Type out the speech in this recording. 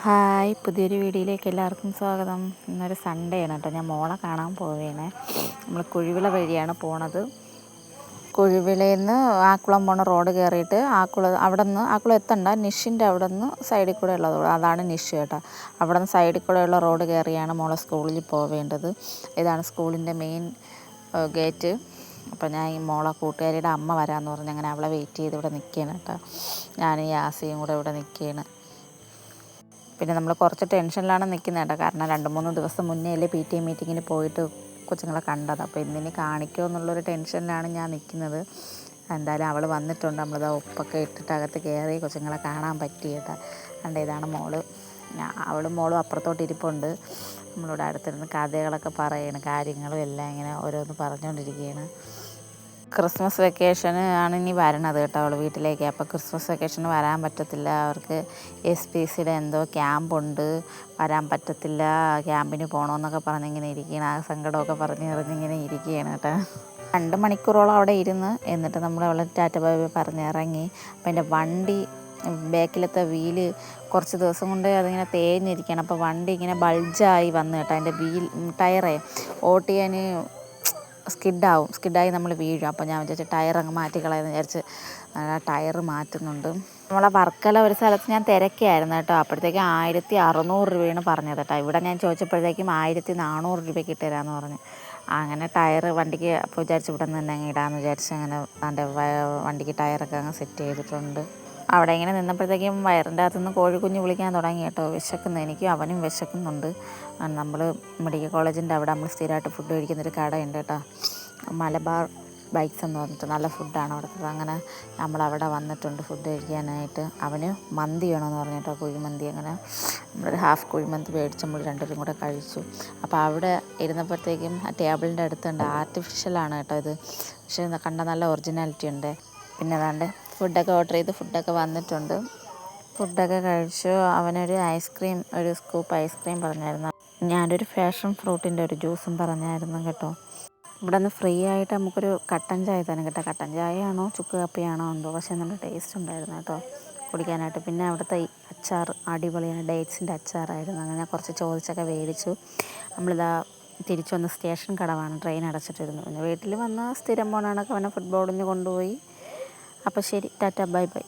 Hi, പുതിയൊരു വീഡിയോയിലേക്ക് എല്ലാവർക്കും സ്വാഗതം. ഇന്നൊരു സൺഡേ ആണ് കേട്ടോ. ഞാൻ മോളെ കാണാൻ പോവേണേ. നമ്മൾ കുഴിവിള വഴിയാണ് പോണത്. കുഴിവിളയിൽ നിന്ന് ആക്കുളം പോണ റോഡ് കയറിയിട്ട് അവിടെ നിന്ന് ആക്കുളം എത്തണ്ട, നിഷിൻ്റെ അവിടെ നിന്ന് സൈഡിൽ കൂടെ ഉള്ളത്, അതാണ് നിഷ് കേട്ടോ. അവിടെ നിന്ന് സൈഡിൽ കൂടെയുള്ള റോഡ് കയറിയാണ് മോളെ സ്കൂളിൽ പോവേണ്ടത്. ഇതാണ് സ്കൂളിൻ്റെ മെയിൻ ഗേറ്റ്. അപ്പോൾ ഞാൻ ഈ മോളെ കൂട്ടുകാരിയുടെ അമ്മ വരാമെന്ന് പറഞ്ഞ് അങ്ങനെ അവളെ വെയിറ്റ് ചെയ്ത് ഇവിടെ നിൽക്കുകയാണ് കേട്ടോ. ഞാനും യാസിയും കൂടെ ഇവിടെ നിൽക്കുകയാണ്. പിന്നെ നമ്മൾ കുറച്ച് ടെൻഷനിലാണ് നിൽക്കുന്നത് കേട്ടോ. കാരണം 2-3 ദിവസം മുന്നേ അല്ലേ PTA മീറ്റിങ്ങിന് പോയിട്ട് കൊച്ചുങ്ങളെ കണ്ടത്. അപ്പോൾ ഇന്നിനി കാണിക്കുമോ എന്നുള്ളൊരു ടെൻഷനിലാണ് ഞാൻ നിൽക്കുന്നത്. എന്തായാലും അവൾ വന്നിട്ടുണ്ട്. നമ്മളിത് ഉപ്പൊക്കെ ഇട്ടിട്ട് അകത്ത് കയറി കൊച്ചുങ്ങളെ കാണാൻ പറ്റി കേട്ടോ. കണ്ട ഇതാണ് മോള്. അവളും മോളും അപ്പുറത്തോട്ട് ഇരിപ്പുണ്ട്. നമ്മളിവിടെ അടുത്തിരുന്ന് കഥകളൊക്കെ പറയുകയാണ്, കാര്യങ്ങളും എല്ലാം ഇങ്ങനെ ഓരോന്ന് പറഞ്ഞുകൊണ്ടിരിക്കുകയാണ്. ക്രിസ്മസ് വെക്കേഷന് ആണ് ഇനി വരണത് കേട്ടോ അവൾ വീട്ടിലേക്ക്. അപ്പോൾ ക്രിസ്മസ് വെക്കേഷന് വരാൻ പറ്റത്തില്ല, അവർക്ക് SPCയുടെ എന്തോ ക്യാമ്പുണ്ട്, വരാൻ പറ്റത്തില്ല, ക്യാമ്പിന് പോകണമെന്നൊക്കെ പറഞ്ഞിങ്ങനെ ഇരിക്കുകയാണ്. ആ സങ്കടമൊക്കെ പറഞ്ഞിങ്ങനെ ഇരിക്കുകയാണ് കേട്ടോ. 2 മണിക്കൂറോളം അവിടെ ഇരുന്ന് എന്നിട്ട് നമ്മൾ അവളെ ടാറ്റ ബൈ ബൈ പറഞ്ഞിറങ്ങി. അപ്പം എൻ്റെ വണ്ടി ബാക്കിലത്തെ വീല് കുറച്ച് ദിവസം കൊണ്ട് അതിങ്ങനെ തേഞ്ഞിരിക്കുകയാണ്. അപ്പോൾ വണ്ടി ഇങ്ങനെ ബൾജായി വന്നു കേട്ടോ. അതിൻ്റെ ടയറേ ഓട്ടിയാൻ സ്കിഡായി നമ്മൾ വീഴും. അപ്പോൾ ഞാൻ വിചാരിച്ചു ടയർ അങ്ങ് മാറ്റിക്കളയെന്ന് വിചാരിച്ച് ടയർ മാറ്റുന്നുണ്ട്. നമ്മളെ വർക്കല ഒരു സ്ഥലത്ത് ഞാൻ തിരക്കിയായിരുന്നു കേട്ടോ. അപ്പോഴത്തേക്കും 1600 രൂപയാണ് പറഞ്ഞത് കേട്ടോ. ഇവിടെ ഞാൻ ചോദിച്ചപ്പോഴത്തേക്കും 1400 രൂപയ്ക്ക് ഇട്ടുതരാമെന്ന് പറഞ്ഞു. അങ്ങനെ ടയർ വണ്ടിക്ക് അപ്പോൾ വിചാരിച്ച് ഇവിടെ നിന്ന് തന്നെ അങ്ങ് ഇടാമെന്ന് വിചാരിച്ച് അങ്ങനെ എൻ്റെ വണ്ടിക്ക് ടയറൊക്കെ അങ്ങ് സെറ്റ് ചെയ്തിട്ടുണ്ട്. അവിടെ ഇങ്ങനെ നിന്നപ്പോഴത്തേക്കും വയറിൻ്റെ അകത്തുനിന്ന് കോഴിക്കുഞ്ഞ് വിളിക്കാൻ തുടങ്ങി കേട്ടോ. വിശക്കുന്നു, എനിക്കും അവനും വിശക്കുന്നുണ്ട്. നമ്മൾ മെഡിക്കൽ കോളേജിൻ്റെ അവിടെ നമ്മൾ സ്ഥിരമായിട്ട് ഫുഡ് കഴിക്കുന്നൊരു കടയുണ്ട് കേട്ടോ, മലബാർ ബൈക്സ് എന്ന് പറഞ്ഞിട്ട്. നല്ല ഫുഡാണ് അവിടുത്തെ. അങ്ങനെ നമ്മളവിടെ വന്നിട്ടുണ്ട് ഫുഡ് കഴിക്കാനായിട്ട്. അവന് മന്തി വേണമെന്ന് പറഞ്ഞു കേട്ടോ, കുഴിമന്തി. അങ്ങനെ നമ്മളൊരു ഹാഫ് കുഴിമന്തി മേടിച്ച് നമ്മൾ രണ്ടുപേരും കൂടെ കഴിച്ചു. അപ്പോൾ അവിടെ ഇരുന്നപ്പോഴത്തേക്കും ആ ടേബിളിൻ്റെ അടുത്തുണ്ട്, ആർട്ടിഫിഷ്യലാണ് കേട്ടോ ഇത്, പക്ഷേ കണ്ട നല്ല ഒറിജിനാലിറ്റി ഉണ്ട്. പിന്നെ അതാണ്ട് ഫുഡൊക്കെ ഓർഡർ ചെയ്ത് ഫുഡൊക്കെ വന്നിട്ടുണ്ട്. ഫുഡൊക്കെ കഴിച്ചു. അവനൊരു ഐസ്ക്രീം, ഒരു സ്കൂപ്പ് ഐസ്ക്രീം പറഞ്ഞായിരുന്നു. ഞാനൊരു ഫാഷൻ ഫ്രൂട്ടിൻ്റെ ഒരു ജ്യൂസും പറഞ്ഞായിരുന്നു കേട്ടോ. ഇവിടെ നിന്ന് ഫ്രീ ആയിട്ട് നമുക്കൊരു കട്ടൻ ചായ തന്നെ കേട്ടോ. കട്ടൻ ചായയാണോ ചുക്ക് കാപ്പിയാണോ എന്തോ, പക്ഷേ നല്ല ടേസ്റ്റ് ഉണ്ടായിരുന്നു കേട്ടോ കുടിക്കാനായിട്ട്. പിന്നെ അവിടുത്തെ ഈ അച്ചാർ അടിപൊളിയാണ്, ഡേറ്റ്സിൻ്റെ അച്ചാറായിരുന്നു. അങ്ങനെ കുറച്ച് ചോദിച്ചൊക്കെ മേടിച്ചു. നമ്മളിതാ തിരിച്ചു വന്ന് സ്റ്റേഷൻ കടവാണ്, ട്രെയിൻ അടച്ചിട്ടിരുന്നു. പിന്നെ വീട്ടിൽ വന്ന് സ്ഥിരം പോകണതൊക്കെ അവനെ ഫുട്ബോളിന് കൊണ്ടുപോയി. അപ്പോൾ ശരി, ടാറ്റ ബൈ ബൈ.